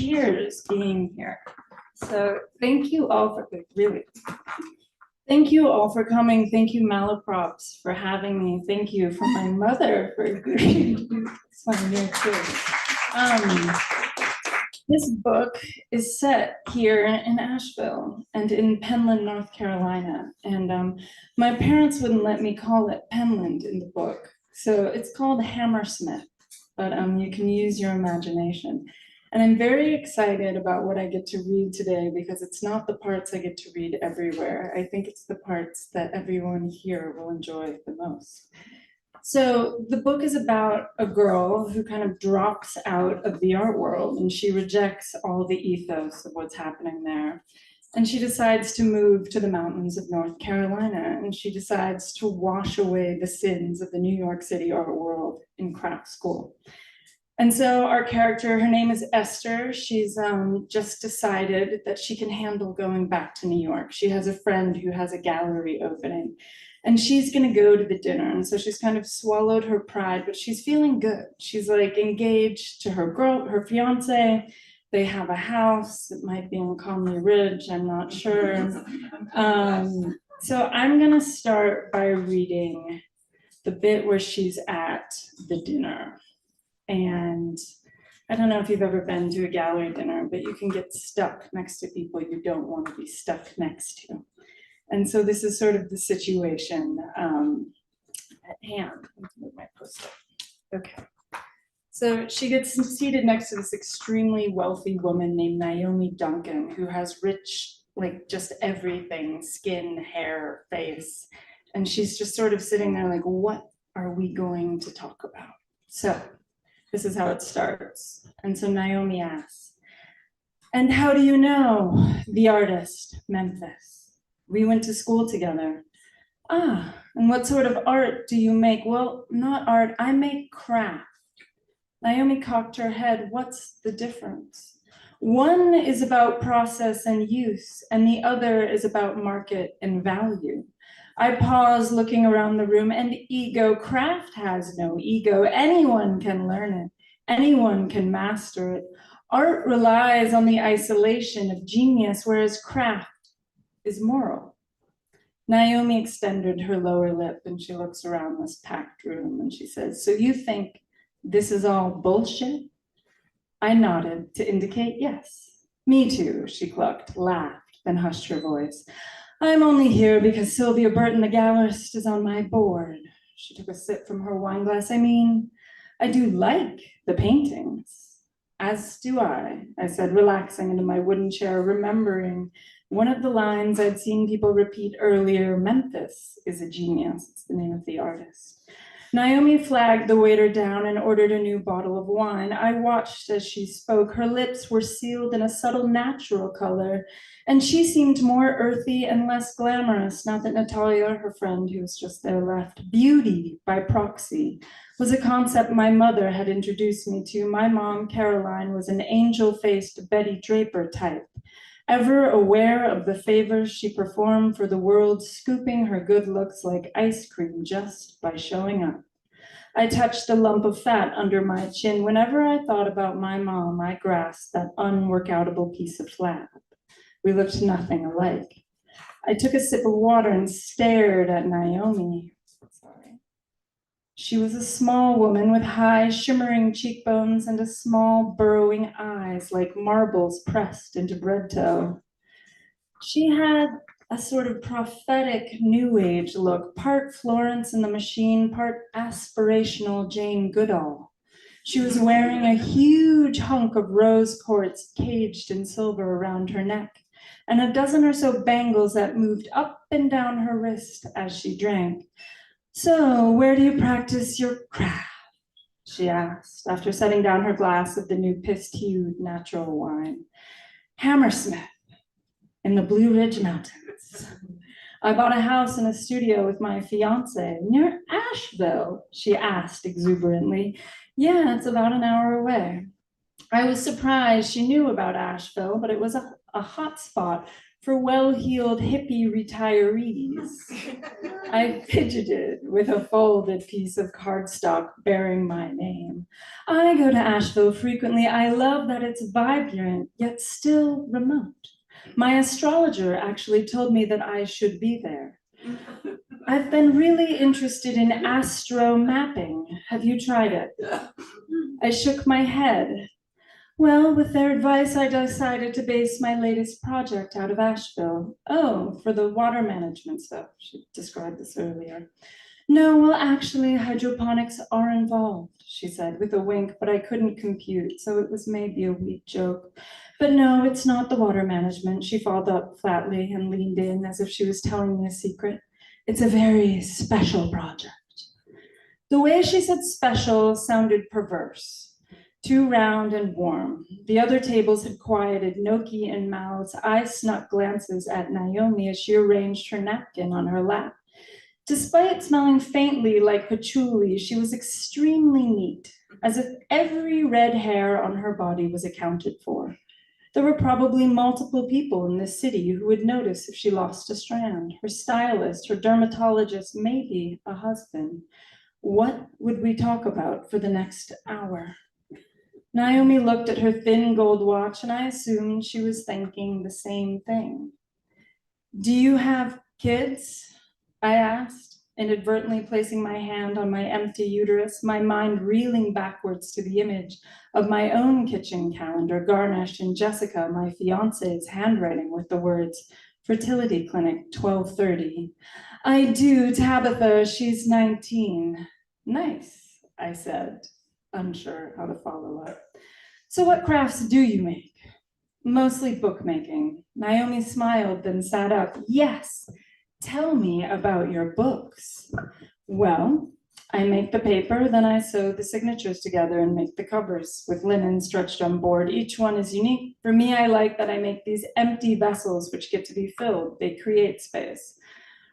tears being here. So thank you all for, really, thank you all for coming. Thank you, Malaprops, for having me. Thank you for my mother for agreeing to do this one here too. This book is set here in Asheville and in Penland, North Carolina. And my parents wouldn't let me call it Penland in the book. So it's called Hammersmith, but you can use your imagination. And I'm very excited about what I get to read today because it's not the parts I get to read everywhere. I think it's the parts that everyone here will enjoy the most. So the book is about a girl who kind of drops out of the art world and she rejects all the ethos of what's happening there. And she decides to move to the mountains of North Carolina and she decides to wash away the sins of the New York City art world in craft school. And so our character, her name is Esther. She's just decided that she can handle going back to New York. She has a friend who has a gallery opening. And she's gonna go to the dinner. And so she's kind of swallowed her pride, but she's feeling good. She's like engaged to her fiance. They have a house. It might be on Conley Ridge, I'm not sure. So I'm gonna start by reading the bit where she's at the dinner. And I don't know if you've ever been to a gallery dinner, but you can get stuck next to people you don't want to be stuck next to. And so this is sort of the situation at hand. Let's move my post-it. Okay. So she gets seated next to this extremely wealthy woman named Naomi Duncan, who has rich, like just everything, skin, hair, face. And she's just sort of sitting there like, what are we going to talk about? So this is how it starts. And so Naomi asks, and how do you know the artist, Memphis? We went to school together. Ah, and what sort of art do you make? Well, not art, I make craft. Naomi cocked her head. What's the difference? One is about process and use, and the other is about market and value. I pause looking around the room, and ego, craft has no ego. Anyone can learn it. Anyone can master it. Art relies on the isolation of genius, whereas craft is moral. Naomi extended her lower lip and she looks around this packed room and she says, so you think this is all bullshit? I nodded to indicate yes. Me too, she clucked, laughed, then hushed her voice. I'm only here because Sylvia Burton, the gallerist, is on my board. She took a sip from her wine glass. I mean, I do like the paintings. As do I said, relaxing into my wooden chair, remembering one of the lines I'd seen people repeat earlier, Memphis is a genius. It's the name of the artist. Naomi flagged the waiter down and ordered a new bottle of wine. I watched as she spoke. Her lips were sealed in a subtle natural color, and she seemed more earthy and less glamorous. Not that Natalia, her friend who was just there, left. Beauty by proxy was a concept my mother had introduced me to. My mom, Caroline, was an angel-faced Betty Draper type, ever aware of the favors she performed for the world, scooping her good looks like ice cream just by showing up. I touched a lump of fat under my chin. Whenever I thought about my mom, I grasped that unworkoutable piece of flab. We looked nothing alike. I took a sip of water and stared at Naomi. She was a small woman with high, shimmering cheekbones and a small, burrowing eyes like marbles pressed into bread dough. She had a sort of prophetic New Age look, part Florence and the Machine, part aspirational Jane Goodall. She was wearing a huge hunk of rose quartz caged in silver around her neck, and a dozen or so bangles that moved up and down her wrist as she drank. So, where do you practice your craft? She asked, after setting down her glass of the new pist-hued natural wine. Hammersmith, in the Blue Ridge Mountains. I bought a house and a studio with my fiance near Asheville, she asked exuberantly. Yeah, it's about an hour away. I was surprised she knew about Asheville, but it was a a hotspot for well-heeled hippie retirees. I fidgeted with a folded piece of cardstock bearing my name. I go to Asheville frequently. I love that it's vibrant, yet still remote. My astrologer actually told me that I should be there. I've been really interested in astro mapping. Have you tried it? I shook my head. Well, with their advice, I decided to base my latest project out of Asheville. Oh, for the water management stuff. She described this earlier. No, well, actually, hydroponics are involved, she said with a wink, but I couldn't compute, so it was maybe a weak joke. But no, it's not the water management. She followed up flatly and leaned in as if she was telling me a secret. It's a very special project. The way she said special sounded perverse. Too round and warm. The other tables had quieted, Noki in mouths. I snuck glances at Naomi as she arranged her napkin on her lap. Despite smelling faintly like patchouli, she was extremely neat, as if every red hair on her body was accounted for. There were probably multiple people in this city who would notice if she lost a strand. Her stylist, her dermatologist, maybe a husband. What would we talk about for the next hour? Naomi looked at her thin gold watch, and I assumed she was thinking the same thing. Do you have kids? I asked, inadvertently placing my hand on my empty uterus, my mind reeling backwards to the image of my own kitchen calendar garnished in Jessica, my fiance's handwriting with the words, fertility clinic, 12:30. I do, Tabitha, she's 19. Nice, I said, unsure how to follow up. So what crafts do you make? Mostly bookmaking. Naomi smiled, then sat up. Yes, tell me about your books. Well, I make the paper, then I sew the signatures together and make the covers with linen stretched on board. Each one is unique. For me, I like that I make these empty vessels which get to be filled. They create space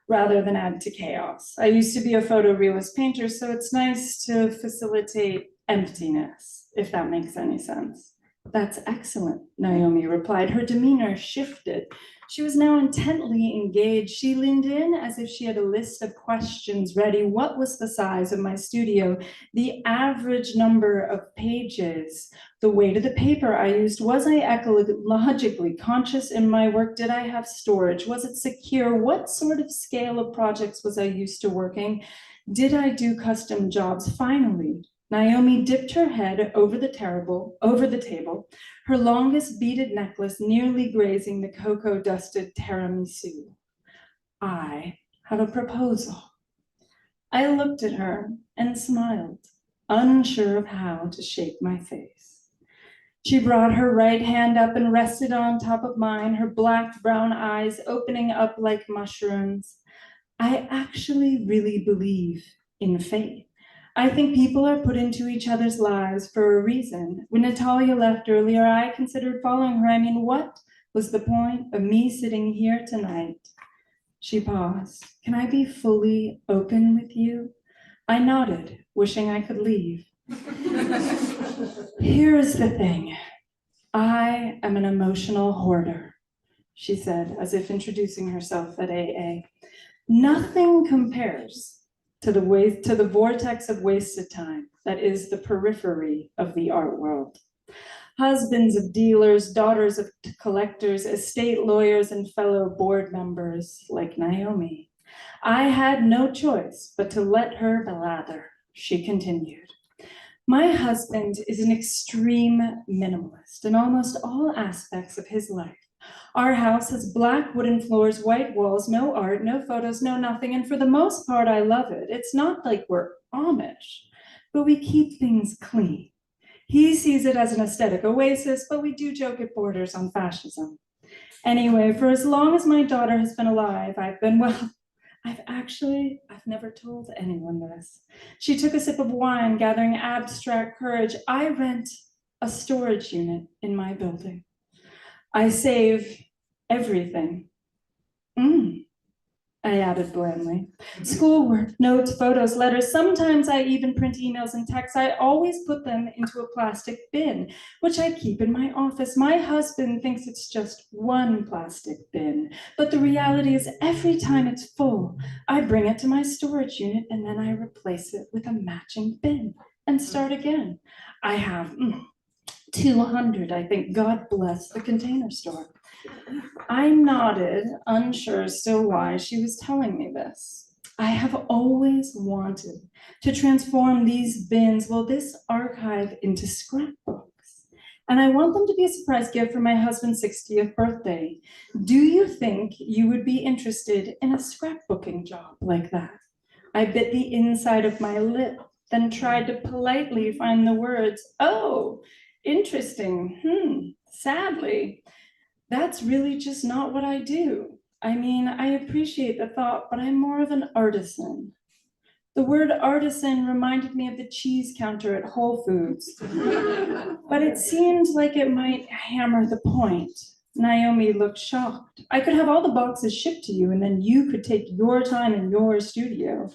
rather than add to chaos. I used to be a photorealist painter, so it's nice to facilitate emptiness, if that makes any sense. That's excellent, Naomi replied. Her demeanor shifted. She was now intently engaged. She leaned in as if she had a list of questions ready. What was the size of my studio? The average number of pages? The weight of the paper I used? Was I ecologically conscious in my work? Did I have storage? Was it secure? What sort of scale of projects was I used to working? Did I do custom jobs? Finally, Naomi dipped her head over the table, her longest beaded necklace nearly grazing the cocoa-dusted tiramisu. I have a proposal. I looked at her and smiled, unsure of how to shape my face. She brought her right hand up and rested on top of mine, her black-brown eyes opening up like mushrooms. I actually really believe in fate. I think people are put into each other's lives for a reason. When Natalia left earlier, I considered following her. I mean, what was the point of me sitting here tonight? She paused. Can I be fully open with you? I nodded, wishing I could leave. Here's the thing. I am an emotional hoarder, she said, as if introducing herself at AA. Nothing compares to the vortex of wasted time that is the periphery of the art world. Husbands of dealers, daughters of collectors, estate lawyers, and fellow board members like Naomi. I had no choice but to let her blather, she continued. My husband is an extreme minimalist in almost all aspects of his life. Our house has black wooden floors, white walls, no art, no photos, no nothing. And for the most part, I love it. It's not like we're Amish, but we keep things clean. He sees it as an aesthetic oasis, but we do joke it borders on fascism. Anyway, for as long as my daughter has been alive, I've never told anyone this. She took a sip of wine, gathering abstract courage. I rent a storage unit in my building. I save everything. I added blandly. Schoolwork, notes, photos, letters. Sometimes I even print emails and texts. I always put them into a plastic bin, which I keep in my office. My husband thinks it's just one plastic bin, but the reality is every time it's full, I bring it to my storage unit and then I replace it with a matching bin and start again. I have 200, I think. God bless the Container Store. I nodded, unsure still why she was telling me this. I have always wanted to transform these bins, well, this archive, into scrapbooks. And I want them to be a surprise gift for my husband's 60th birthday. Do you think you would be interested in a scrapbooking job like that? I bit the inside of my lip, then tried to politely find the words, oh, interesting, sadly. That's really just not what I do. I mean, I appreciate the thought, but I'm more of an artisan. The word artisan reminded me of the cheese counter at Whole Foods, but it seemed like it might hammer the point. Naomi looked shocked. I could have all the boxes shipped to you and then you could take your time in your studio.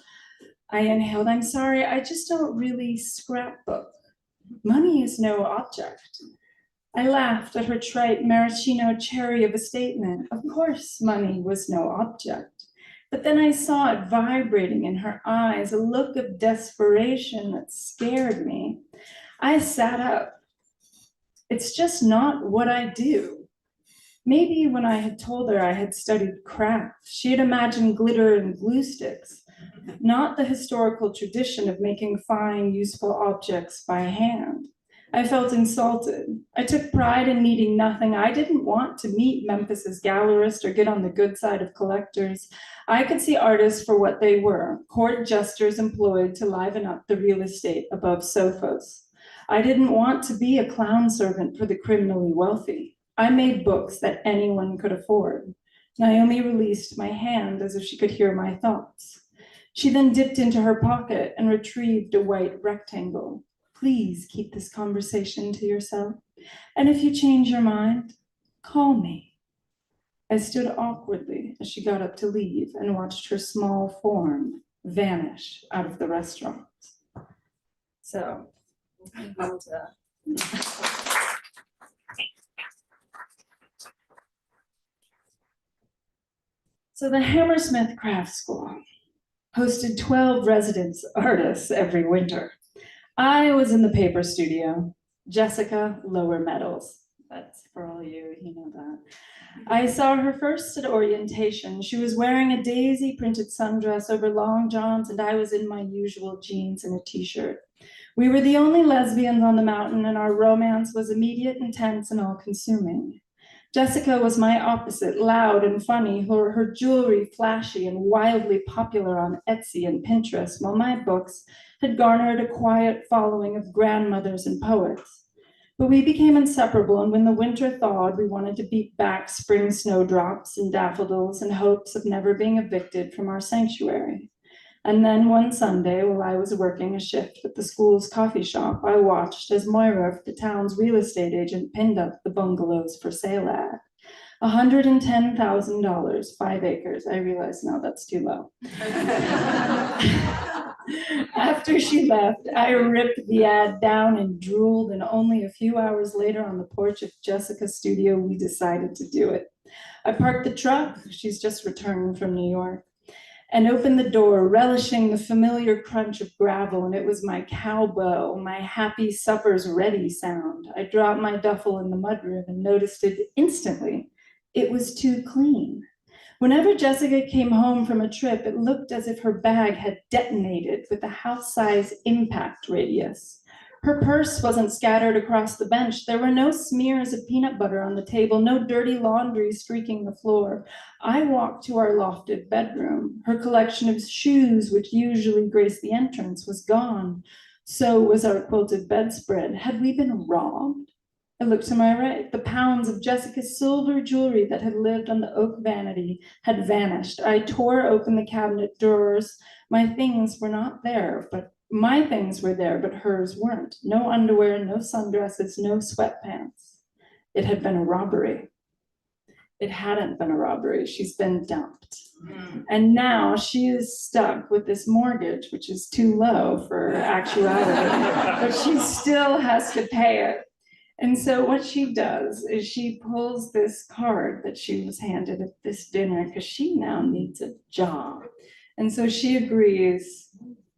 I inhaled. I'm sorry, I just don't really scrapbook. Money is no object. I laughed at her trite maraschino cherry of a statement. Of course, money was no object. But then I saw it vibrating in her eyes, a look of desperation that scared me. I sat up. It's just not what I do. Maybe when I had told her I had studied craft, she had imagined glitter and glue sticks, not the historical tradition of making fine, useful objects by hand. I felt insulted. I took pride in needing nothing. I didn't want to meet Memphis's gallerist or get on the good side of collectors. I could see artists for what they were, court jesters employed to liven up the real estate above sofas. I didn't want to be a clown servant for the criminally wealthy. I made books that anyone could afford. Naomi released my hand as if she could hear my thoughts. She then dipped into her pocket and retrieved a white rectangle. Please keep this conversation to yourself. And if you change your mind, call me. I stood awkwardly as she got up to leave and watched her small form vanish out of the restaurant. So, the Hammersmith Craft School hosted 12 residence artists every winter. I was in the paper studio. Jessica, lower medals. That's for all you know that. I saw her first at orientation. She was wearing a daisy printed sundress over long johns, and I was in my usual jeans and a t-shirt. We were the only lesbians on the mountain, and our romance was immediate, intense, and all-consuming. Jessica was my opposite, loud and funny, her jewelry flashy and wildly popular on Etsy and Pinterest, while my books had garnered a quiet following of grandmothers and poets. But we became inseparable, and when the winter thawed, we wanted to beat back spring snowdrops and daffodils in hopes of never being evicted from our sanctuary. And then one Sunday, while I was working a shift at the school's coffee shop, I watched as Moira, the town's real estate agent, pinned up the bungalows for sale ad. $110,000, 5 acres. I realized, no, that's too low. After she left, I ripped the ad down and drooled, and only a few hours later on the porch of Jessica's studio, we decided to do it. I parked the truck, she's just returned from New York, and opened the door, relishing the familiar crunch of gravel, and it was my cowbell, my happy supper's ready sound. I dropped my duffel in the mudroom and noticed it instantly. It was too clean. Whenever Jessica came home from a trip, it looked as if her bag had detonated with a house-size impact radius. Her purse wasn't scattered across the bench. There were no smears of peanut butter on the table, no dirty laundry streaking the floor. I walked to our lofted bedroom. Her collection of shoes, which usually graced the entrance, was gone. So was our quilted bedspread. Had we been robbed? I looked to my right. The pounds of Jessica's silver jewelry that had lived on the oak vanity had vanished. I tore open the cabinet drawers. My things were not there, but my things were there, but hers weren't. No underwear, no sundresses, no sweatpants. It had been a robbery. it hadn't been a robbery. She's been dumped. And now she is stuck with this mortgage, which is too low for actuality, but she still has to pay it. And so what she does is she pulls this card that she was handed at this dinner because she now needs a job. And so she agrees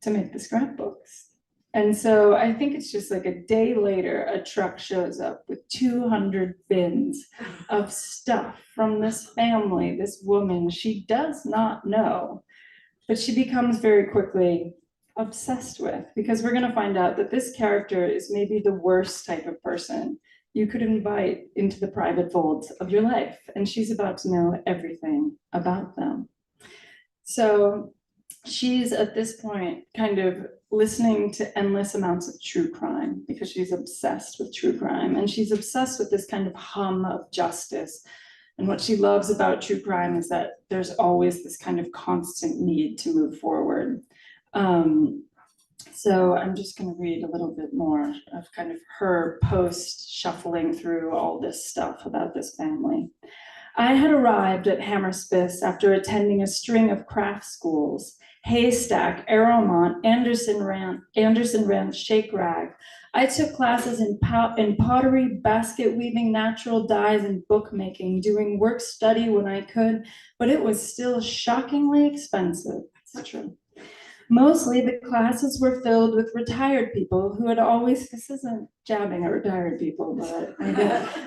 to make the scrapbooks. And so I think it's just like a day later, a truck shows up with 200 bins of stuff from this family, this woman she does not know, but she becomes very quickly obsessed with, because we're going to find out that this character is maybe the worst type of person you could invite into the private folds of your life. And she's about to know everything about them. So she's at this point kind of listening to endless amounts of true crime because she's obsessed with true crime, and she's obsessed with this kind of hum of justice. And what she loves about true crime is that there's always this kind of constant need to move forward. So I'm just going to read a little bit more of kind of her post shuffling through all this stuff about this family. I had arrived at Hammersmith after attending a string of craft schools: Haystack, Arrowmont, Anderson Ranch, Shake Rag. I took classes in pottery, basket weaving, natural dyes, and bookmaking, doing work study when I could, but it was still shockingly expensive. It's true. Mostly the classes were filled with retired people who had always, this isn't jabbing at retired people, but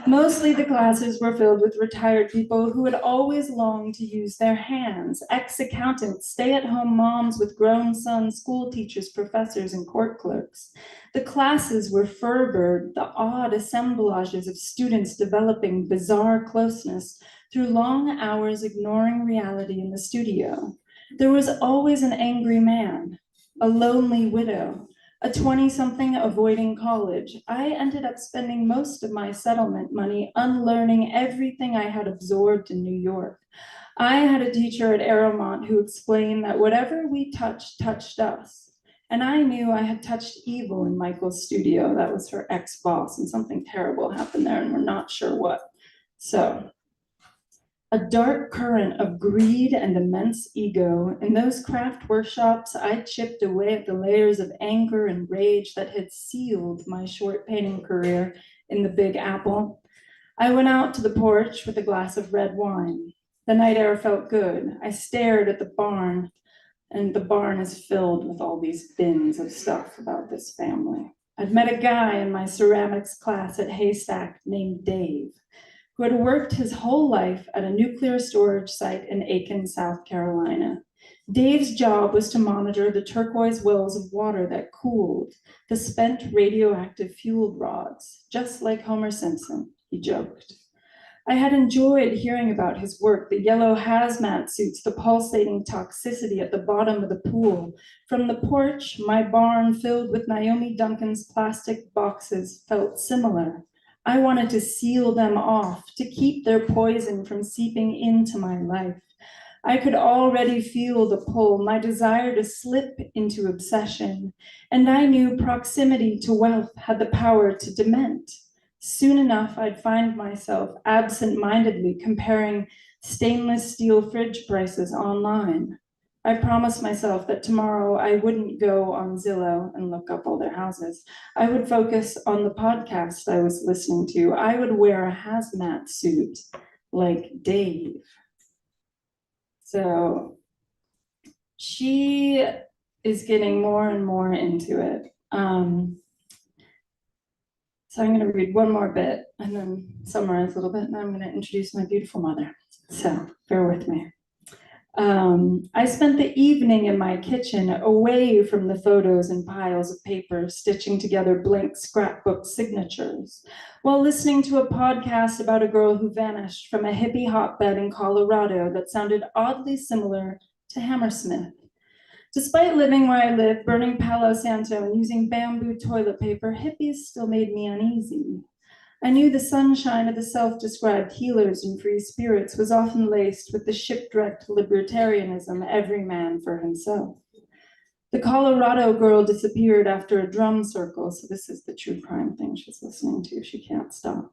mostly the classes were filled with retired people who had always longed to use their hands: ex-accountants, stay-at-home moms with grown sons, school teachers, professors, and court clerks. The classes were fervored, the odd assemblages of students developing bizarre closeness through long hours ignoring reality in the studio. There was always an angry man, a lonely widow, a 20-something avoiding college. I ended up spending most of my settlement money unlearning everything I had absorbed in New York. I had a teacher at Arrowmont who explained that whatever we touched, touched us. And I knew I had touched evil in Michael's studio. That was her ex-boss, and something terrible happened there, and we're not sure what. So, a dark current of greed and immense ego. In those craft workshops, I chipped away at the layers of anger and rage that had sealed my short painting career in the Big Apple. I went out to the porch with a glass of red wine. The night air felt good. I stared at the barn, and the barn is filled with all these bins of stuff about this family. I'd met a guy in my ceramics class at Haystack named Dave, who had worked his whole life at a nuclear storage site in Aiken, South Carolina. Dave's job was to monitor the turquoise wells of water that cooled the spent radioactive fuel rods, just like Homer Simpson, he joked. I had enjoyed hearing about his work, the yellow hazmat suits, the pulsating toxicity at the bottom of the pool. From the porch, my barn filled with Naomi Duncan's plastic boxes felt similar. I wanted to seal them off, to keep their poison from seeping into my life. I could already feel the pull, my desire to slip into obsession, and I knew proximity to wealth had the power to dement. Soon enough, I'd find myself absent-mindedly comparing stainless steel fridge prices online. I promised myself that tomorrow I wouldn't go on Zillow and look up all their houses. I would focus on the podcast I was listening to. I would wear a hazmat suit like Dave. So she is getting more and more into it. So I'm going to read one more bit and then summarize a little bit, and then I'm going to introduce my beautiful mother. So bear with me. I spent the evening in my kitchen, away from the photos and piles of paper, stitching together blank scrapbook signatures, while listening to a podcast about a girl who vanished from a hippie hotbed in Colorado that sounded oddly similar to Hammersmith. Despite living where I live, burning Palo Santo and using bamboo toilet paper, hippies still made me uneasy. I knew the sunshine of the self-described healers and free spirits was often laced with the shipwrecked libertarianism, every man for himself. The Colorado girl disappeared after a drum circle, so this is the true crime thing she's listening to, she can't stop.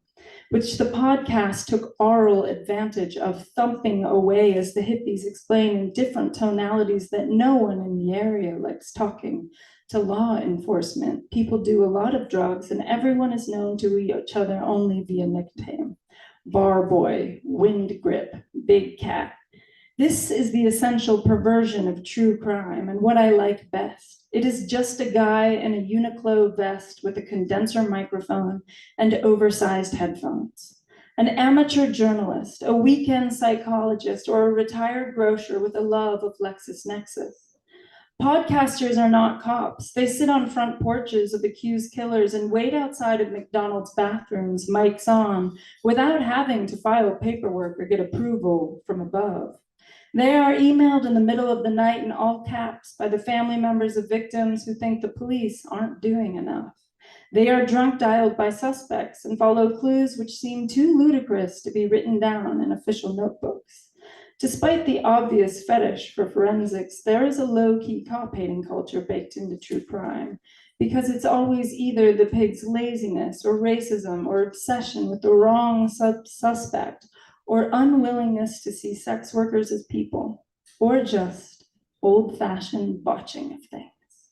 which the podcast took oral advantage of, thumping away, as the hippies explain in different tonalities that no one in the area likes talking to law enforcement. People do a lot of drugs, and everyone is known to each other only via nickname. Bar boy, wind grip, big cat. This is the essential perversion of true crime and what I like best. It is just a guy in a Uniqlo vest with a condenser microphone and oversized headphones. An amateur journalist, a weekend psychologist, or a retired grocer with a love of LexisNexis. Podcasters are not cops. They sit on front porches of accused killers and wait outside of McDonald's bathrooms, mics on, without having to file paperwork or get approval from above. They are emailed in the middle of the night in all caps by the family members of victims who think the police aren't doing enough. They are drunk dialed by suspects and follow clues which seem too ludicrous to be written down in official notebooks. Despite the obvious fetish for forensics, there is a low-key cop-hating culture baked into true crime, because it's always either the pig's laziness or racism or obsession with the wrong suspect, or unwillingness to see sex workers as people, or just old-fashioned botching of things.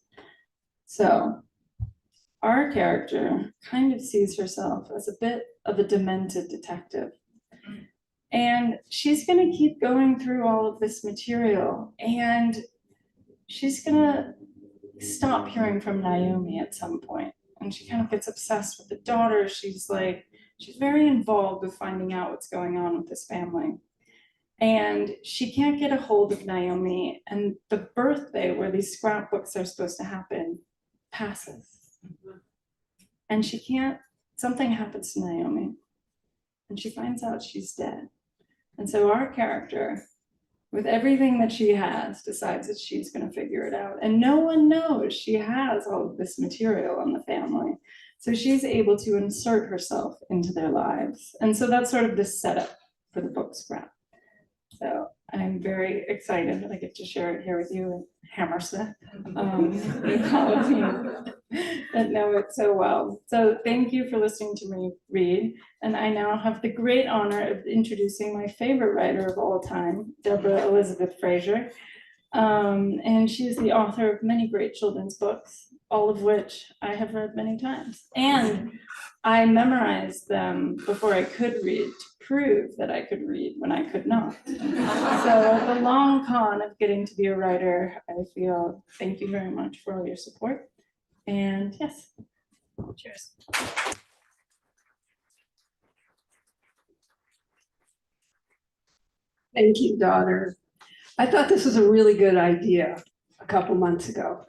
So our character kind of sees herself as a bit of a demented detective. And she's gonna keep going through all of this material, and she's gonna stop hearing from Naomi at some point. And she kind of gets obsessed with the daughter. She's very involved with finding out what's going on with this family. And she can't get a hold of Naomi, and the birthday where these scrapbooks are supposed to happen passes. And something happens to Naomi, and she finds out she's dead. And so our character, with everything that she has, decides that she's gonna figure it out. And no one knows she has all of this material on the family. So she's able to insert herself into their lives. And so that's sort of the setup for the book scrap. So I'm very excited that I get to share it here with you in Hammersmith, with all of you that know it so well. So thank you for listening to me read. And I now have the great honor of introducing my favorite writer of all time, Debra Elizabeth Frasier. And she is the author of many great children's books, all of which I have read many times. And I memorized them before I could read to prove that I could read when I could not. So the long con of getting to be a writer, I feel, thank you very much for all your support. And yes, cheers. Thank you, daughter. I thought this was a really good idea a couple months ago.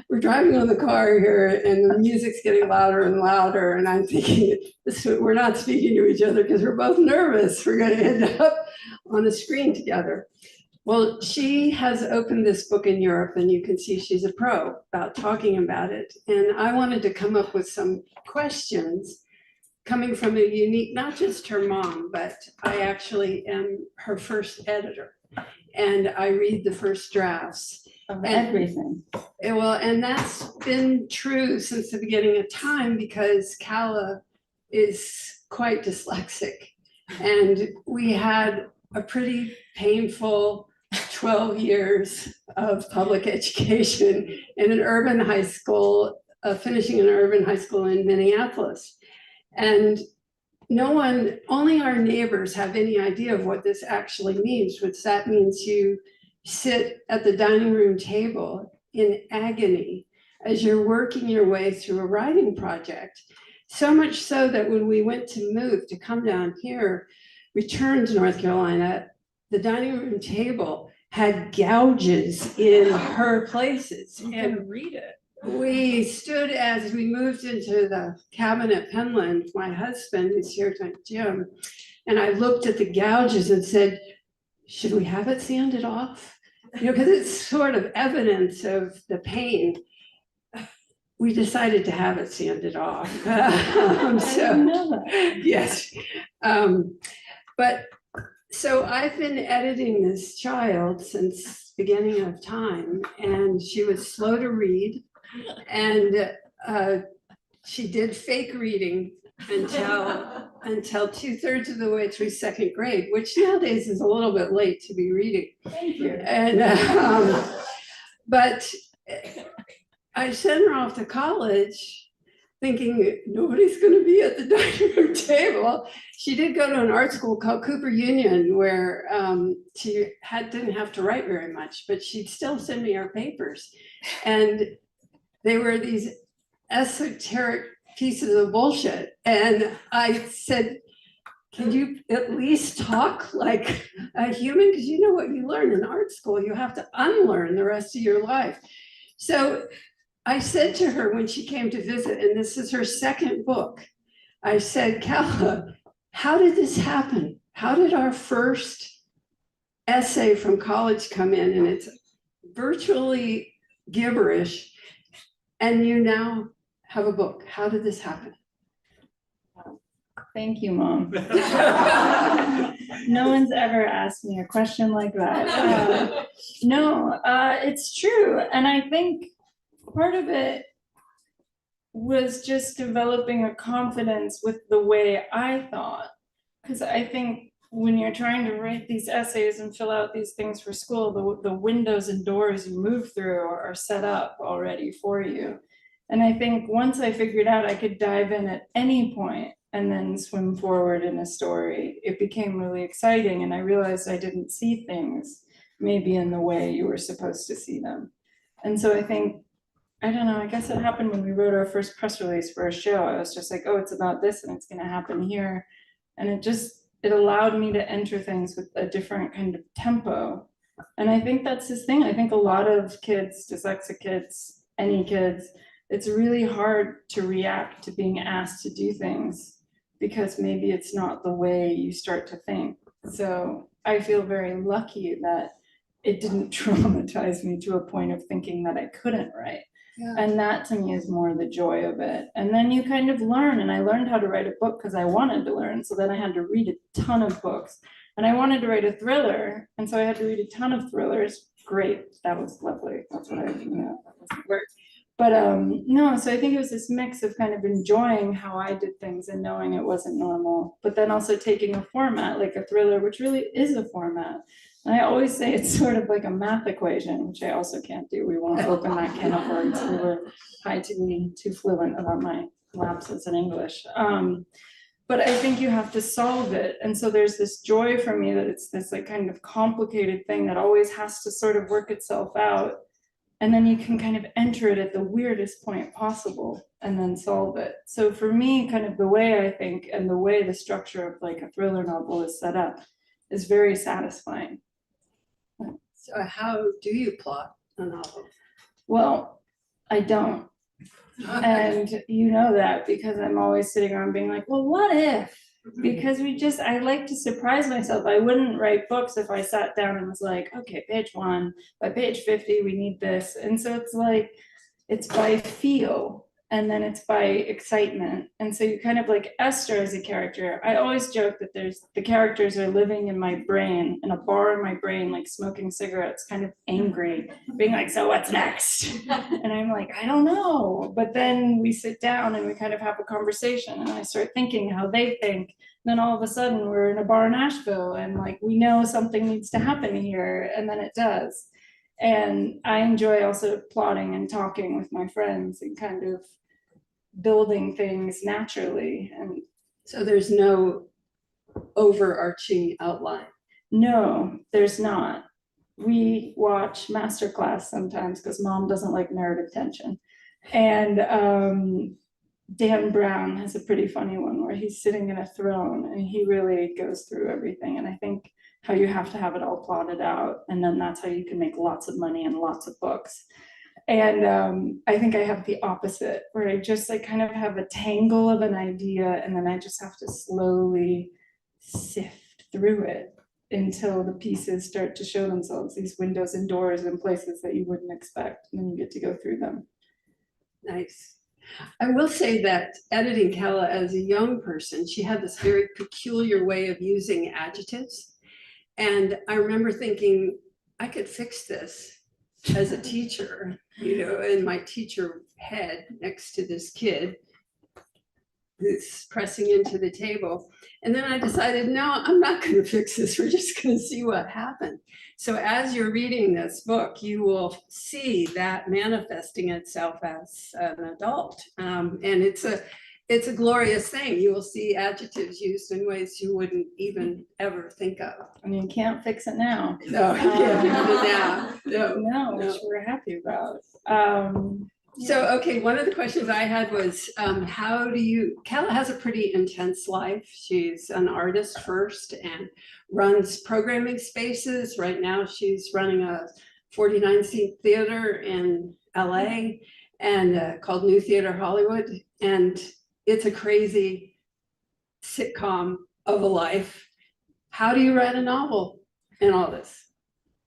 We're driving on the car here and the music's getting louder and louder, and I'm thinking we're not speaking to each other because we're both nervous. We're going to end up on a screen together. Well, she has opened this book in Europe, and you can see she's a pro about talking about it. And I wanted to come up with some questions coming from a unique, not just her mom, but I actually am her first editor. And I read the first drafts. Of everything. Well, and that's been true since the beginning of time, because Calla is quite dyslexic. And we had a pretty painful 12 years of public education in an urban high school, finishing an urban high school in Minneapolis. And only our neighbors have any idea of what this actually means, which that means you sit at the dining room table in agony as you're working your way through a writing project. So much so that when we went to move to come down here, return to North Carolina, the dining room table had gouges in her places. You can read it. We stood as we moved into the cabin at Penland, my husband who's here tonight, Jim, and I looked at the gouges and said, should we have it sanded off? You know, because it's sort of evidence of the pain. We decided to have it sanded off. Yes. But so I've been editing this child since beginning of time, and she was slow to read. And she did fake reading until 2/3 of the way through second grade, which nowadays is a little bit late to be reading. Thank you. And but I sent her off to college thinking nobody's going to be at the dining room table. She did go to an art school called Cooper Union where she didn't have to write very much, but she'd still send me her papers. And they were these esoteric pieces of bullshit. And I said, can you at least talk like a human? Because you know what you learn in art school, you have to unlearn the rest of your life. So I said to her when she came to visit, and this is her second book, I said, Calla, how did this happen? How did our first essay from college come in? And it's virtually gibberish, and you now have a book. How did this happen? Thank you, Mom. No one's ever asked me a question like that. No, it's true. And I think part of it was just developing a confidence with the way I thought. Because I think when you're trying to write these essays and fill out these things for school, the windows and doors you move through are set up already for you. And I think once I figured out I could dive in at any point and then swim forward in a story, it became really exciting. And I realized I didn't see things maybe in the way you were supposed to see them. And so I think, I don't know, I guess it happened when we wrote our first press release for a show. I was just like, oh, it's about this and it's gonna happen here. And it allowed me to enter things with a different kind of tempo. And I think that's this thing. I think a lot of kids, dyslexic kids, any kids, it's really hard to react to being asked to do things because maybe it's not the way you start to think. So I feel very lucky that it didn't traumatize me to a point of thinking that I couldn't write. Yeah. And that to me is more the joy of it. And then you kind of learn, and I learned how to write a book because I wanted to learn. So then I had to read a ton of books, and I wanted to write a thriller. And so I had to read a ton of thrillers. Great, that was lovely. That's what that doesn't work. But no, so I think it was this mix of kind of enjoying how I did things and knowing it wasn't normal, but then also taking a format like a thriller, which really is a format. And I always say it's sort of like a math equation, which I also can't do. We won't open that can of worms. We were too fluent about my lapses in English. But I think you have to solve it. And so there's this joy for me that it's this like kind of complicated thing that always has to sort of work itself out. And then you can kind of enter it at the weirdest point possible and then solve it. So for me, kind of the way I think and the way the structure of like a thriller novel is set up is very satisfying. So how do you plot a novel? Well, I don't. And you know that because I'm always sitting around being like, well, what if? Because I like to surprise myself. I wouldn't write books if I sat down and was like, okay, page 1, by page 50, we need this. And so it's like, it's by feel, and then it's by excitement. And so you kind of like Esther as a character. I always joke that the characters are living in my brain, in a bar in my brain, like smoking cigarettes, kind of angry, being like, so what's next? And I'm like, I don't know. But then we sit down and we kind of have a conversation, and I start thinking how they think. Then all of a sudden we're in a bar in Asheville and like, we know something needs to happen here, and then it does. And I enjoy also plotting and talking with my friends and kind of building things naturally. And so there's no overarching outline. No, there's not. We watch Masterclass sometimes because Mom doesn't like narrative tension. And Dan Brown has a pretty funny one where he's sitting in a throne and he really goes through everything. And I think how you have to have it all plotted out, and then that's how you can make lots of money and lots of books. And I think I have the opposite, where I just like kind of have a tangle of an idea, and then I just have to slowly sift through it until the pieces start to show themselves, these windows and doors and places that you wouldn't expect, and then you get to go through them. Nice. I will say that editing Calla as a young person, she had this very peculiar way of using adjectives. And I remember thinking, I could fix this as a teacher, in my teacher head next to this kid. who's pressing into the table. And then I decided, no, I'm not going to fix this. We're just going to see what happened. So as you're reading this book, you will see that manifesting itself as an adult. And it's a glorious thing. You will see adjectives used in ways you wouldn't even ever think of. I mean, you can't fix it now. No, you can't fix it now. No. No, which we're happy about. So, okay, one of the questions I had was, Calla has a pretty intense life. She's an artist first and runs programming spaces. Right now, she's running a 49-seat theater in LA and called New Theater Hollywood. And it's a crazy sitcom of a life. How do you write a novel in all this?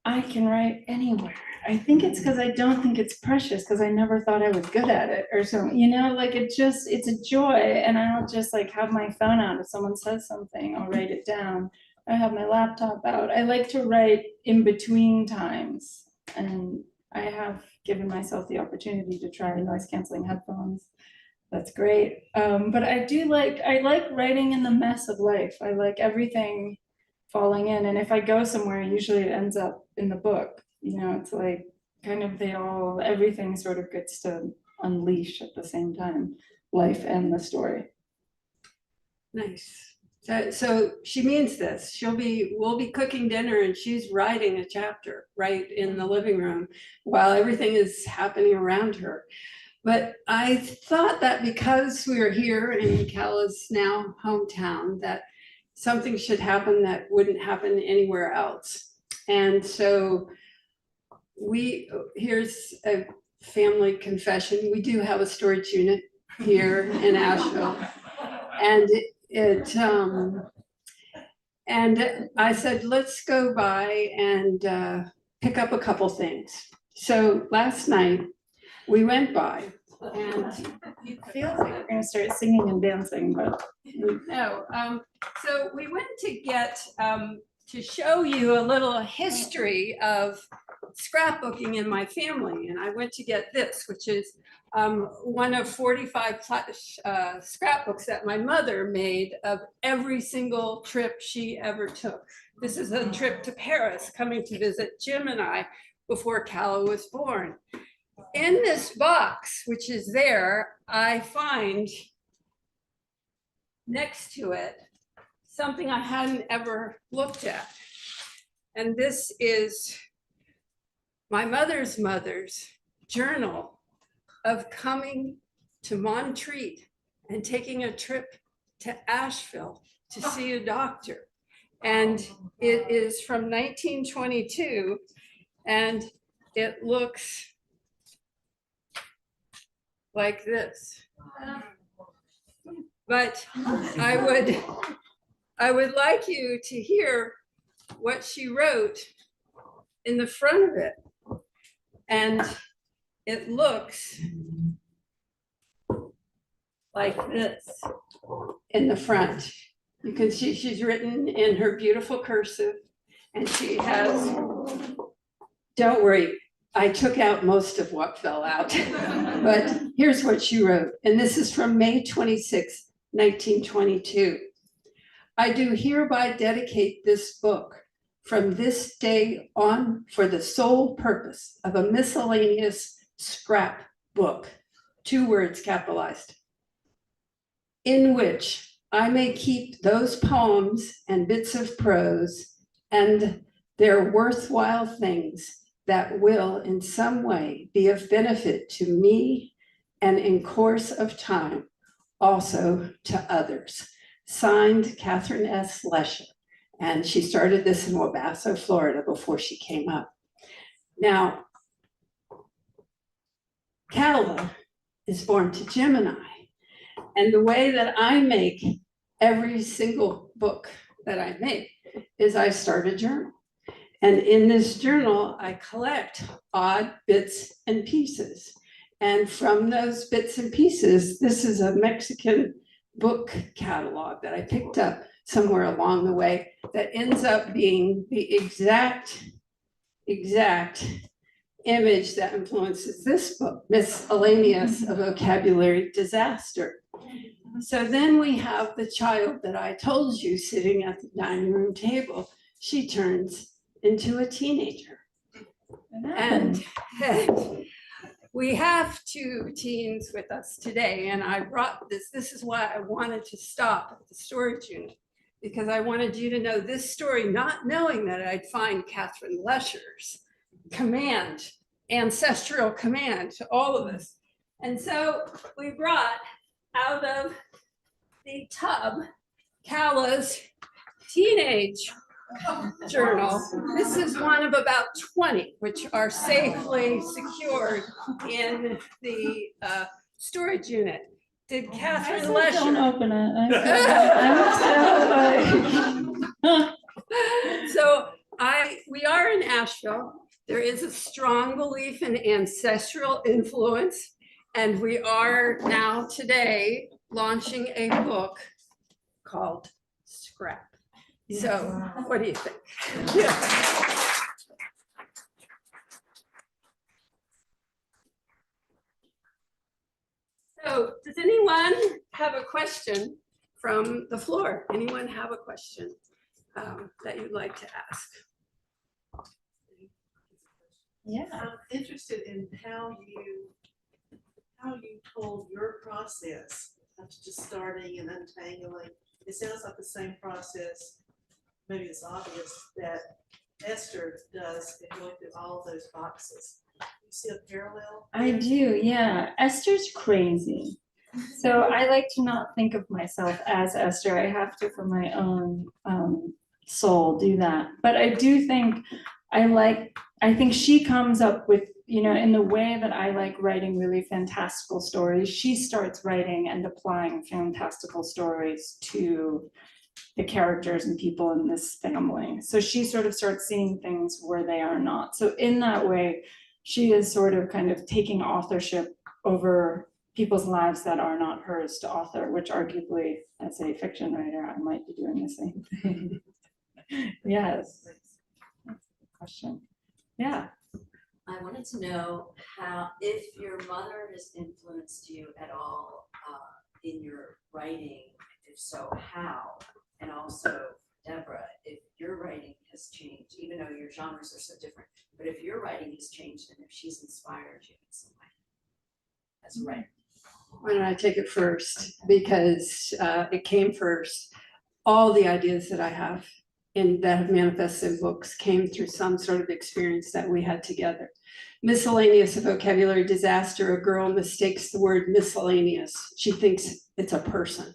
I can write anywhere. I think it's because I don't think it's precious, because I never thought I was good at it or something, you know, like it's a joy. And I don't just like have my phone out. If someone says something, I'll write it down. I have my laptop out. I like to write in between times. And I have given myself the opportunity to try noise canceling headphones. That's great. But I like writing in the mess of life. I like everything falling in. And if I go somewhere, usually it ends up in the book. You know, it's like kind of everything sort of gets to unleash at the same time, life and the story. Nice. So she means this. We'll be cooking dinner and she's writing a chapter right in the living room while everything is happening around her. But I thought that because we're here in Calla's now hometown, that something should happen that wouldn't happen anywhere else. And so here's a family confession. We do have a storage unit here in Asheville. And and I said, let's go by and pick up a couple things. So last night we went by and It feels like we're gonna start singing and dancing, but no. So we went to get to show you a little history of scrapbooking in my family, and I went to get this, which is one of 45 scrapbooks that my mother made of every single trip she ever took. This is a trip to Paris, coming to visit Jim and I before Calla was born. In this box, which is there, I find next to it something I hadn't ever looked at. And this is my mother's journal of coming to Montreat and taking a trip to Asheville to see a doctor. And it is from 1922, and it looks like this. But I would like you to hear what she wrote in the front of it. And it looks like this in the front. You can see she's written in her beautiful cursive, and she has, don't worry, I took out most of what fell out, but here's what she wrote. And this is from May 26, 1922. I do hereby dedicate this book from this day on for the sole purpose of a miscellaneous scrap book, 2 words capitalized, in which I may keep those poems and bits of prose and their worthwhile things that will in some way be of benefit to me and in course of time also to others. Signed, Catherine S. Lesher. And she started this in Wabasso, Florida before she came up. Now, Calla is born to Jim and I. And the way that I make every single book that I make is I start a journal. And in this journal, I collect odd bits and pieces. And from those bits and pieces, this is a Mexican book catalog that I picked up somewhere along the way that ends up being the exact image that influences this book, Miscellaneous, a Vocabulary Disaster. So then we have the child that I told you sitting at the dining room table. She turns into a teenager. And we have two teens with us today, and I brought this. This is why I wanted to stop at the storage unit, because I wanted you to know this story, not knowing that I'd find Catherine Lesher's command, ancestral command to all of us. And so we brought out of the tub Calla's teenage journal. This is one of about 20, which are safely secured in the storage unit. Did Catherine Don't Lesher? open it. I'm So we are in Asheville. There is a strong belief in ancestral influence, and we are now today launching a book called Scrap. So what do you think? So does anyone have a question from the floor? Anyone have a question that you'd like to ask? Yeah. I'm interested in how you told your process of just starting and untangling. It sounds like the same process, maybe it's obvious, that Esther does in going through all of those boxes. You see a parallel? I do, yeah. Esther's crazy. So I like to not think of myself as Esther. I have to, for my own soul, do that. But I do think I think she comes up with, you know, in the way that I like writing really fantastical stories, she starts writing and applying fantastical stories to the characters and people in this family. So she sort of starts seeing things where they are not. So in that way, she is sort of kind of taking authorship over people's lives that are not hers to author, which arguably, as a fiction writer, I might be doing the same thing. Yes. That's a good question. Yeah. I wanted to know if your mother has influenced you at all in your writing, if so, how? And also, Debra, if your writing has changed, even though your genres are so different, but if your writing has changed and if she's inspired you in some way as a writer. Why don't I take it first? Because it came first. All the ideas that I have that have manifested in books came through some sort of experience that we had together. Miscellaneous vocabulary disaster. A girl mistakes the word miscellaneous. She thinks it's a person.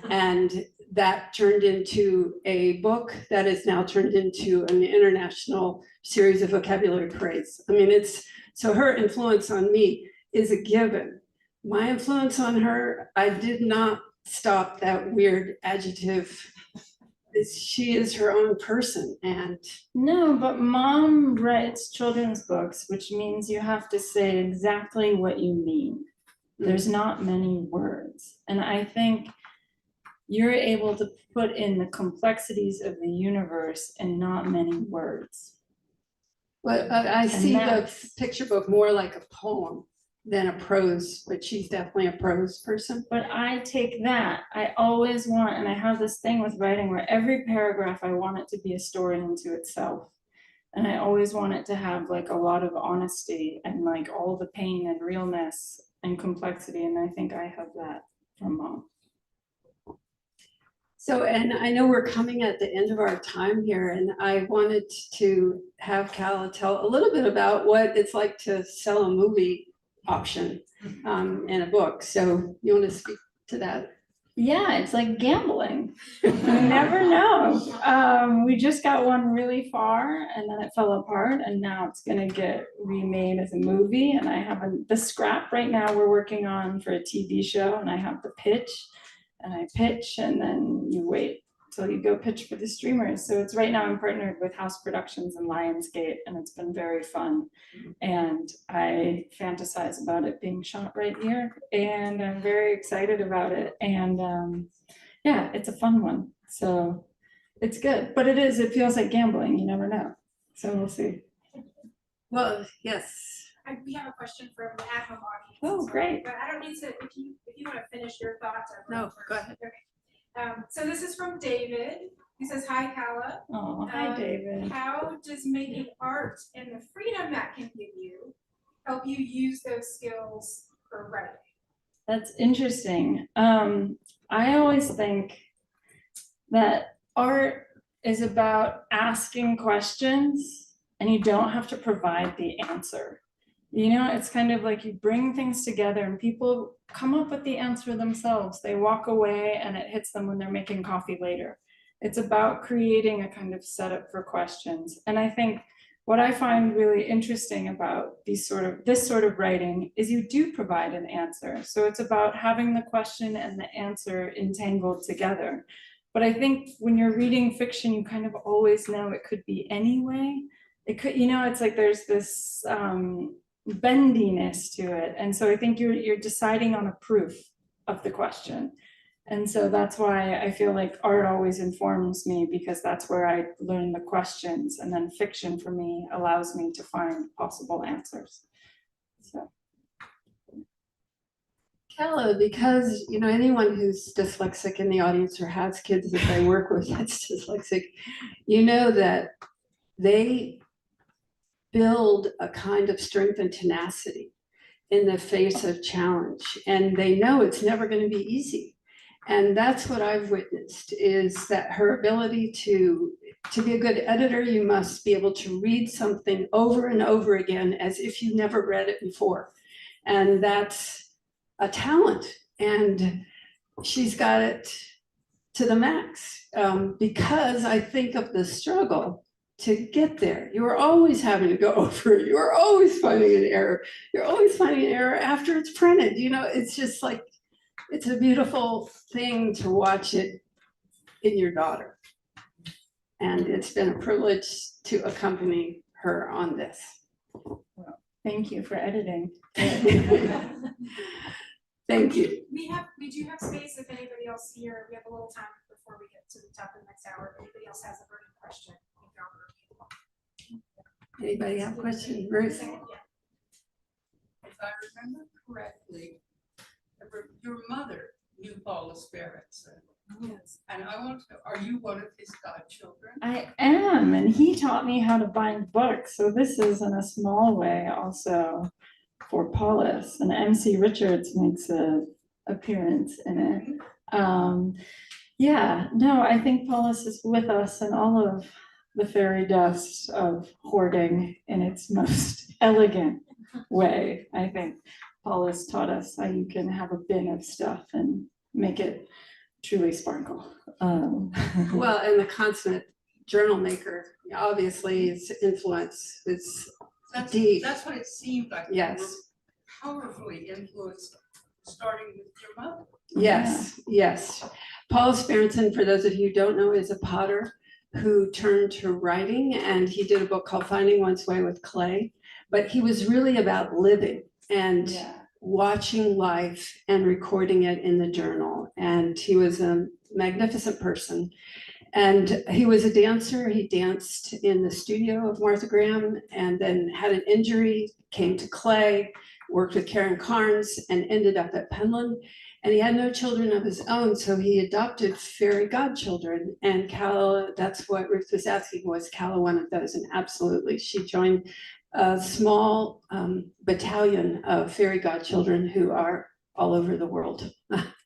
And that turned into a book that is now turned into an international series of vocabulary parades. I mean, so her influence on me is a given. My influence on her, I did not stop that weird adjective. She is her own person. And no, but mom writes children's books, which means you have to say exactly what you mean. There's not many words. And I think you're able to put in the complexities of the universe in not many words. But I see the that's- picture book more like a poem than a prose, but she's definitely a prose person. But I take that, I always want, and I have this thing with writing where every paragraph, I want it to be a story unto itself. And I always want it to have like a lot of honesty and like all the pain and realness and complexity. And I think I have that from mom. So, and I know we're coming at the end of our time here, and I wanted to have Calla tell a little bit about what it's like to sell a movie option in a book. So you want to speak to that? Yeah, it's like gambling. You never know. We just got one really far and then it fell apart and now it's gonna get remade as a movie. And I have the scrap right now we're working on for a TV show and I have the pitch and I pitch and then you wait till you go pitch for the streamers. So it's right now I'm partnered with House Productions and Lionsgate and it's been very fun. And I fantasize about it being shot right here and I'm very excited about it. And yeah, it's a fun one. So it's good, but it feels like gambling. You never know. So we'll see. Well, yes. We have a question from the at-home audience. Oh, great. But I don't need to, if you want to finish your thoughts. No, go ahead. Okay. So this is from David. He says, hi, Calla. Oh, hi, David. How does making art and the freedom that can give you help you use those skills for writing? That's interesting. I always think that art is about asking questions and you don't have to provide the answer. You know, it's kind of like you bring things together and people come up with the answer themselves. They walk away and it hits them when they're making coffee later. It's about creating a kind of setup for questions. And I think what I find really interesting about this sort of writing is you do provide an answer. So it's about having the question and the answer entangled together. But I think when you're reading fiction, you kind of always know it could be any way. It could, you know, it's like there's this bendiness to it. And so I think you're deciding on a proof of the question. And so that's why I feel like art always informs me, because that's where I learn the questions, and then fiction for me allows me to find possible answers. So. Calla, because, you know, anyone who's dyslexic in the audience or has kids that they work with that's dyslexic, you know that they build a kind of strength and tenacity in the face of challenge, and they know it's never going to be easy. And that's what I've witnessed, is that her ability to be a good editor, you must be able to read something over and over again as if you never read it before. And that's a talent, and she's got it to the max, because I think of the struggle to get there. You are always having to go over it. You are always finding an error. You're always finding an error after it's printed. You know, it's just like, it's a beautiful thing to watch it in your daughter. And it's been a privilege to accompany her on this. Well, thank you for editing. Thank you. We do have space if anybody else here, we have a little time before we get to the top of the next hour. If anybody else has a burning question. Anybody have a question? Bruce? Yeah. If I remember correctly, your mother knew Paula Sparenson. Yes. And I want to know, are you one of his godchildren? I am, and he taught me how to bind books. So this is in a small way also for Paulus, and MC Richards makes an appearance in it. Yeah, no, I think Paulus is with us in all of the fairy dust of hoarding in its most elegant way. I think Paulus taught us how you can have a bin of stuff and make it truly sparkle. Well, and the consummate journal maker, obviously his influence is deep. That's what it seemed like. Yes. You were powerfully influenced, starting with your mother. Yes, yes. Paula Sparenson, for those of you who don't know, is a potter who turned to writing, and he did a book called Finding One's Way with Clay. But he was really about living and watching life and recording it in the journal. And he was a magnificent person. And he was a dancer. He danced in the studio of Martha Graham and then had an injury, came to Clay, worked with Karen Carnes, and ended up at Penland. And he had no children of his own, so he adopted fairy godchildren. And Calla, that's what Ruth was asking, was Calla one of those? And absolutely, she joined a small battalion of fairy godchildren who are all over the world.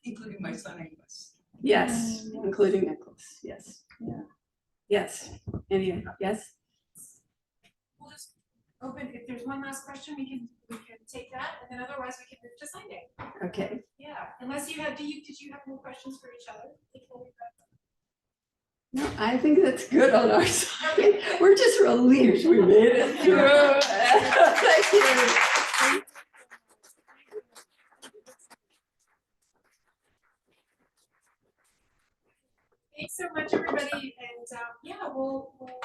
Including my son Amos. Yes, including Nicholas, yes. Yeah. Yes, any, yes? We'll just open, if there's one last question, we can take that, and then otherwise we can move to signing. Okay. Yeah, unless you have, did you have more questions for each other? No, I think that's good on our side. We're just relieved we made it through. Thank you. Thanks so much, everybody, and yeah, we'll have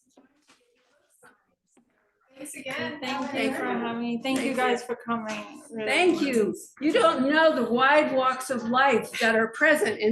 some time to get your books signed. Thanks again. Thank you for having me. Thank you guys for coming. Really. Thank you. You don't know the wide walks of life that are present in